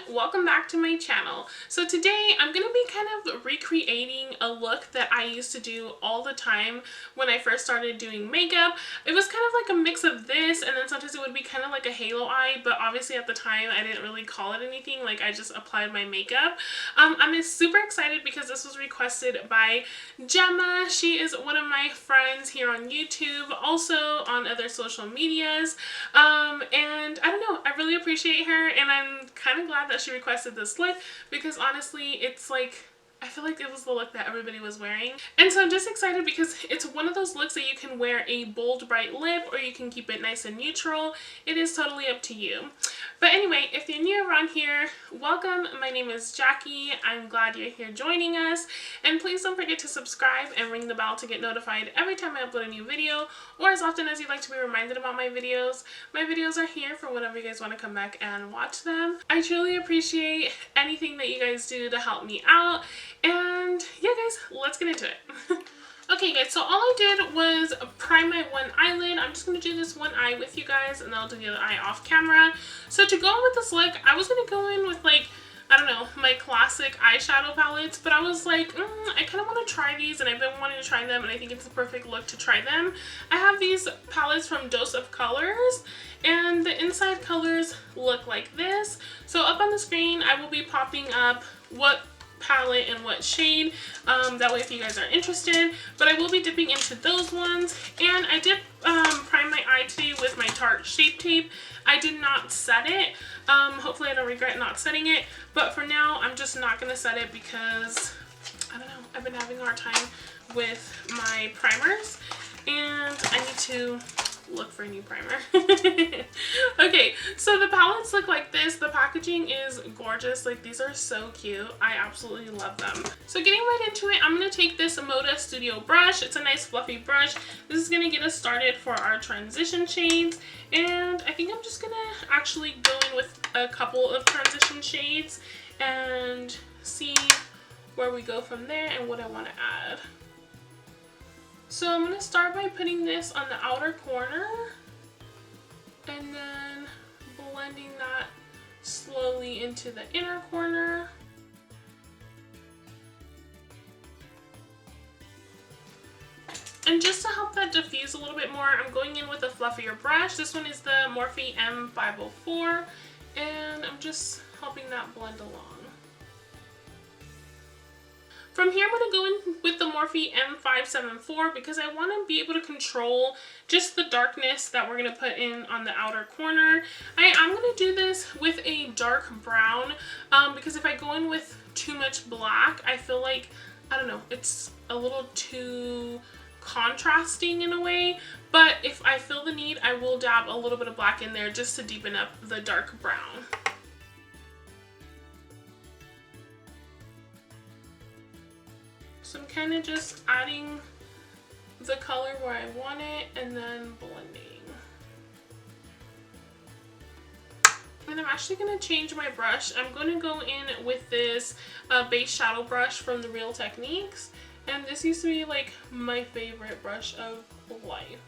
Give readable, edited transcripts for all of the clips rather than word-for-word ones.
welcome back to my channel. So today I'm going to be kind of recreating a look that I used to do all the time when I first started doing makeup. It was kind of like a mix of this, and then sometimes it would be kind of like a halo eye, but obviously at the time I didn't really call it anything, like I just applied my makeup. I'm super excited because this was requested by Gemma. She is one of my friends here on YouTube, also on other social medias, and I don't know, I really appreciate her, and I'm kind of glad that she requested this look because honestly it's like, I feel like it was the look that everybody was wearing. And so I'm just excited because it's one of those looks that you can wear a bold bright lip or you can keep it nice and neutral. It is totally up to you. But anyway, if you're new around here, welcome. My name is Jackie. I'm glad you're here joining us. And please don't forget to subscribe and ring the bell to get notified every time I upload a new video, or as often as you'd like to be reminded about my videos. My videos are here for whenever you guys want to come back and watch them. I truly appreciate anything that you guys do to help me out. And yeah guys, let's get into it. Okay guys, so all I did was prime my one eyelid. I'm just going to do this one eye with you guys and then I'll do the other eye off camera. So to go in with this look, I was going to go in with like, I don't know, my classic eyeshadow palettes, but I was like, I kind of want to try these and I've been wanting to try them and I think it's the perfect look to try them. I have these palettes from Dulce of Colors and the inside colors look like this. So up on the screen I will be popping up what palette and what shade, that way if you guys are interested, but I will be dipping into those ones. And I did prime my eye today with my Tarte Shape Tape. I did not set it. Hopefully I don't regret not setting it, but for now I'm just not going to set it because I don't know, I've been having a hard time with my primers and I need to look for a new primer. Okay, so the palettes look like this. The packaging is gorgeous. Like, these are so cute. I absolutely love them. So getting right into it, I'm going to take this Moda Studio brush. It's a nice fluffy brush. This is going to get us started for our transition shades, and I think I'm just going to actually go in with a couple of transition shades and see where we go from there and what I want to add. So I'm going to start by putting this on the outer corner and then blending that slowly into the inner corner. And just to help that diffuse a little bit more, I'm going in with a fluffier brush. This one is the Morphe M504, and I'm just helping that blend along. From here, I'm going to go in with the Morphe M574 because I want to be able to control just the darkness that we're going to put in on the outer corner. I'm going to do this with a dark brown because if I go in with too much black, I feel like, I don't know, it's a little too contrasting in a way. But if I feel the need, I will dab a little bit of black in there just to deepen up the dark brown. So I'm kind of just adding the color where I want it and then blending. And I'm actually going to change my brush. I'm going to go in with this base shadow brush from the Real Techniques. And this used to be like my favorite brush of life.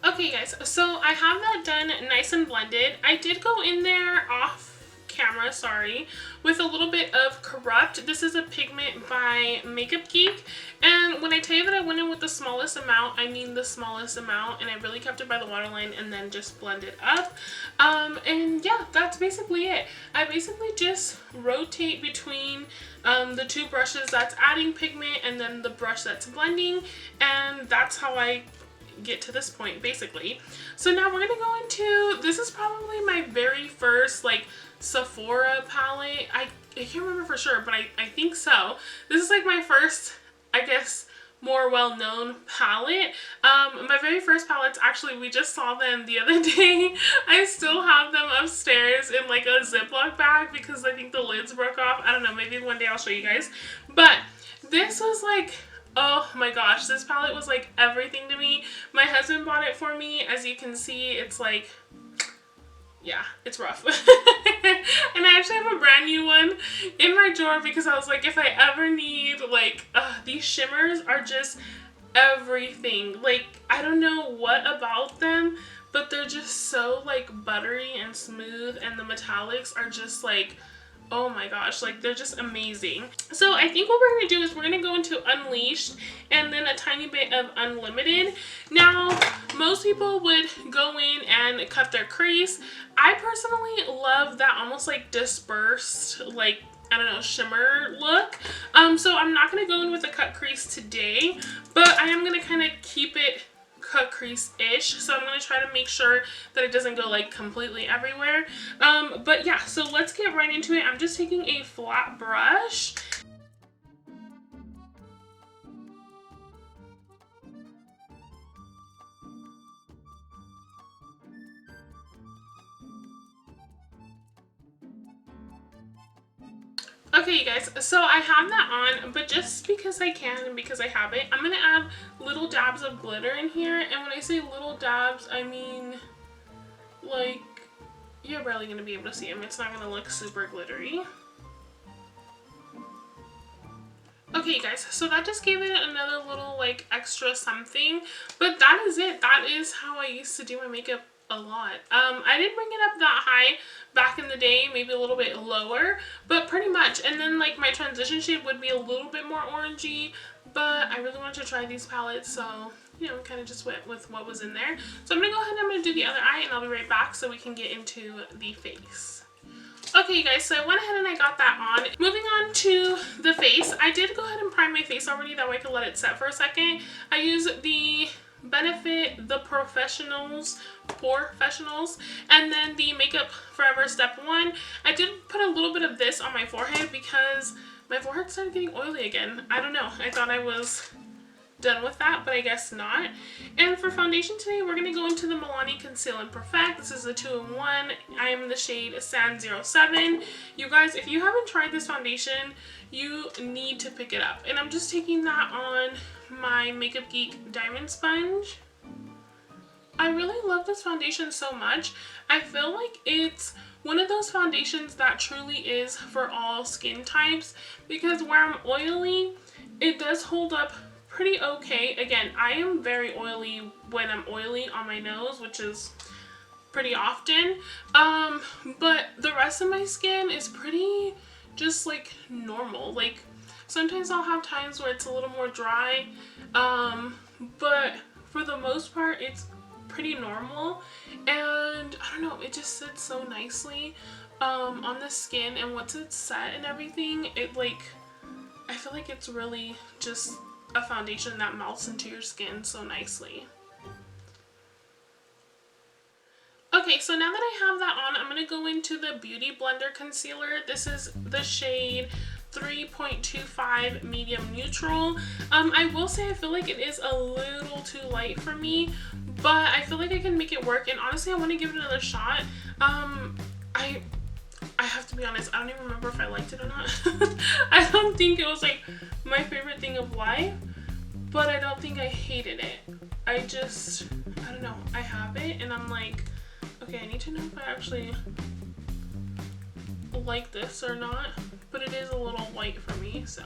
Okay guys, so I have that done nice and blended. I did go in there off camera, sorry, with a little bit of Corrupt. This is a pigment by Makeup Geek, and when I tell you that I went in with the smallest amount, I mean the smallest amount, and I really kept it by the waterline and then just blend it up. And yeah, that's basically it. I basically just rotate between the two brushes that's adding pigment and then the brush that's blending, and that's how I get to this point basically. So now we're gonna go into, this is probably my very first like Sephora palette. I can't remember for sure, but I think so. This is like my first, I guess, more well-known palette. My very first palettes, actually, we just saw them the other day. I still have them upstairs in like a Ziploc bag because I think the lids broke off. I don't know, maybe one day I'll show you guys. But this was like Oh my gosh, this palette was like everything to me. My My husband bought it for me. As you can see, it's like, yeah, it's rough. And I actually have a brand new one in my drawer because I was like, if I ever need, like, these shimmers are just everything. Like, I don't know what about them, but they're just so, like, buttery and smooth, and the metallics are just, like, oh my gosh, like, they're just amazing. So I think what we're going to do is we're going to go into Unleashed and then a tiny bit of Unlimited. Now, most people would go in and cut their crease. I personally love that almost like dispersed, like, I don't know, shimmer look. So I'm not going to go in with a cut crease today, but I am going to kind of keep it cut crease-ish, so I'm going to try to make sure that it doesn't go like completely everywhere. But yeah, so let's get right into it. I'm just taking a flat brush. Okay, you guys, so I have that on, but just because I can and because I have it, I'm going to add little dabs of glitter in here. And when I say little dabs, I mean, like, you're barely going to be able to see them. It's not going to look super glittery. Okay, guys, so that just gave it another little, like, extra something. But that is it. That is how I used to do my makeup a lot. I didn't bring it up that high back in the day, maybe a little bit lower, but pretty much. And then, like, my transition shade would be a little bit more orangey, but I really wanted to try these palettes, so, you know, kind of just went with what was in there. So I'm going to go ahead and I'm going to do the other eye, and I'll be right back so we can get into the face. Okay, you guys, so I went ahead and I got that on. Moving on to the face, I did go ahead and prime my face already, that way I could let it set for a second. I use the Benefit the POREfessional, and then the Makeup Forever Step 1. I did put a little bit of this on my forehead because my forehead started getting oily again. I don't know. I thought I was done with that, but I guess not. And for foundation today, we're going to go into the Milani Conceal in Pefect. This is a 2-in-1. I am in the shade Sand 07. You guys, if you haven't tried this foundation, you need to pick it up. And I'm just taking that on my Makeup Geek Diamond Sponge. I really love this foundation so much. I feel like it's one of those foundations that truly is for all skin types, because where I'm oily, it does hold up pretty okay. Again, I am very oily when I'm oily on my nose, which is pretty often. But the rest of my skin is pretty just like normal. Like, sometimes I'll have times where it's a little more dry, but for the most part, it's pretty normal. And I don't know, it just sits so nicely on the skin, and once it's set and everything, it, like, I feel like it's really just a foundation that melts into your skin so nicely. Okay, so now that I have that on, I'm going to go into the Beauty Blender Concealer. This is the shade 3.25 Medium Neutral. I will say I feel like it is a little too light for me, but I feel like I can make it work, and honestly I want to give it another shot. I have to be honest, I don't even remember if I liked it or not. I don't think it was like my favorite thing of life, but I don't think I hated it. I don't know, I have it and I'm like, okay, I need to know if I actually like this or not, but it is a little white for me, so.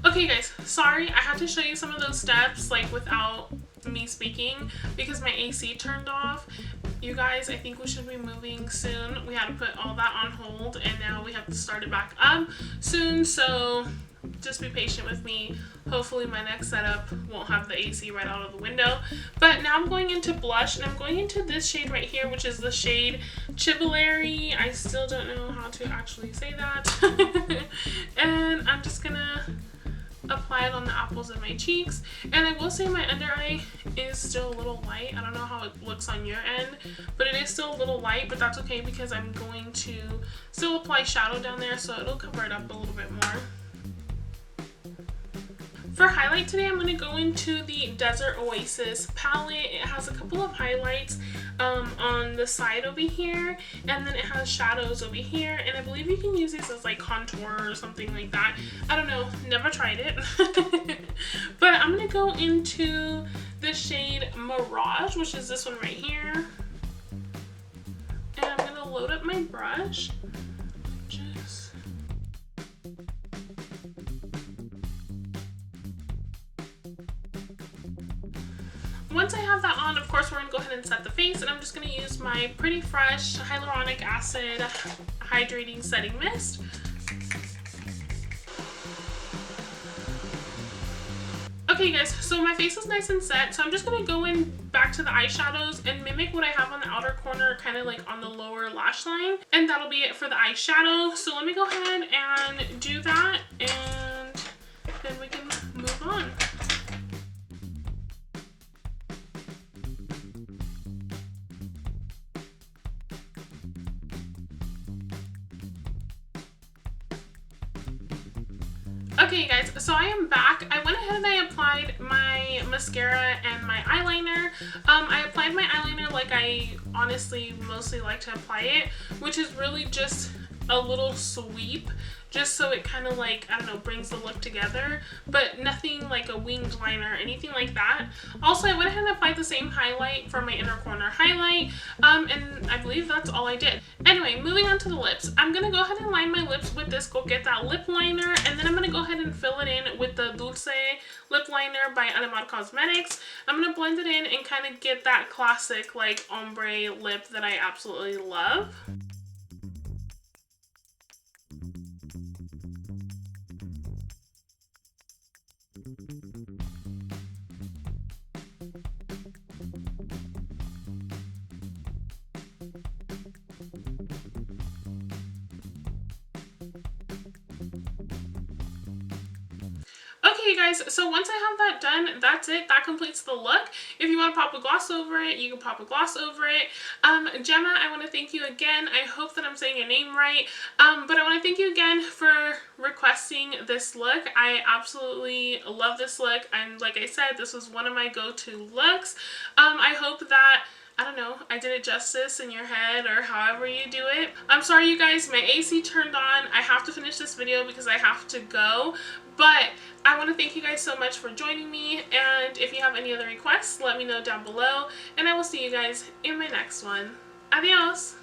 Okay guys, sorry, I had to show you some of those steps like without me speaking because my AC turned off. You guys, I think we should be moving soon. We had to put all that on hold and now we have to start it back up soon, so just be patient with me. Hopefully my next setup won't have the AC right out of the window. But now I'm going into blush, and I'm going into this shade right here, which is the shade Chivilary. I still don't know how to actually say that. And I'm just gonna apply it on the apples of my cheeks. And I will say my under eye is still a little light. I don't know how it looks on your end, but it is still a little light, but that's okay because I'm going to still apply shadow down there, so it'll cover it up a little bit more. For highlight today, I'm going to go into the Desert Oasis palette. It has a couple of highlights on the side over here, and then it has shadows over here, and I believe you can use these as like contour or something like that. I don't know, never tried it. But I'm going to go into the shade Mirage, which is this one right here. And I'm going to load up my brush. Once I have that on, of course, we're going to go ahead and set the face, and I'm just going to use my Pretty Fresh Hyaluronic Acid Hydrating Setting Mist. Okay guys, so my face is nice and set, so I'm just going to go in back to the eyeshadows and mimic what I have on the outer corner, kind of like on the lower lash line, and that'll be it for the eyeshadow. So let me go ahead and do that, and then we can move on. Okay guys, so I am back. I went ahead and I applied my mascara and my eyeliner. I applied my eyeliner like I honestly mostly like to apply it, which is really just a little sweep, just so it kind of like, I don't know, brings the look together, but nothing like a winged liner or anything like that. Also, I went ahead and applied the same highlight for my inner corner highlight, and I believe that's all I did. Anyway, moving on to the lips. I'm going to go ahead and line my lips with this Coqueta lip liner, and then I'm going to go ahead and fill it in with the Dulce lip liner by Cosmtics. I'm going to blend it in and kind of get that classic like ombre lip that I absolutely love. Okay guys, so once I have that done, that's it. That completes the look. If you want to pop a gloss over it, you can pop a gloss over it. Gemma, I want to thank you again. I hope that I'm saying your name right. But I want to thank you again for requesting this look. I absolutely love this look, and like I said, this was one of my go-to looks. I hope that, I don't know, I did it justice in your head or however you do it. I'm sorry you guys, my AC turned on. I have to finish this video because I have to go. But I want to thank you guys so much for joining me, and if you have any other requests, let me know down below, and I will see you guys in my next one. Adios!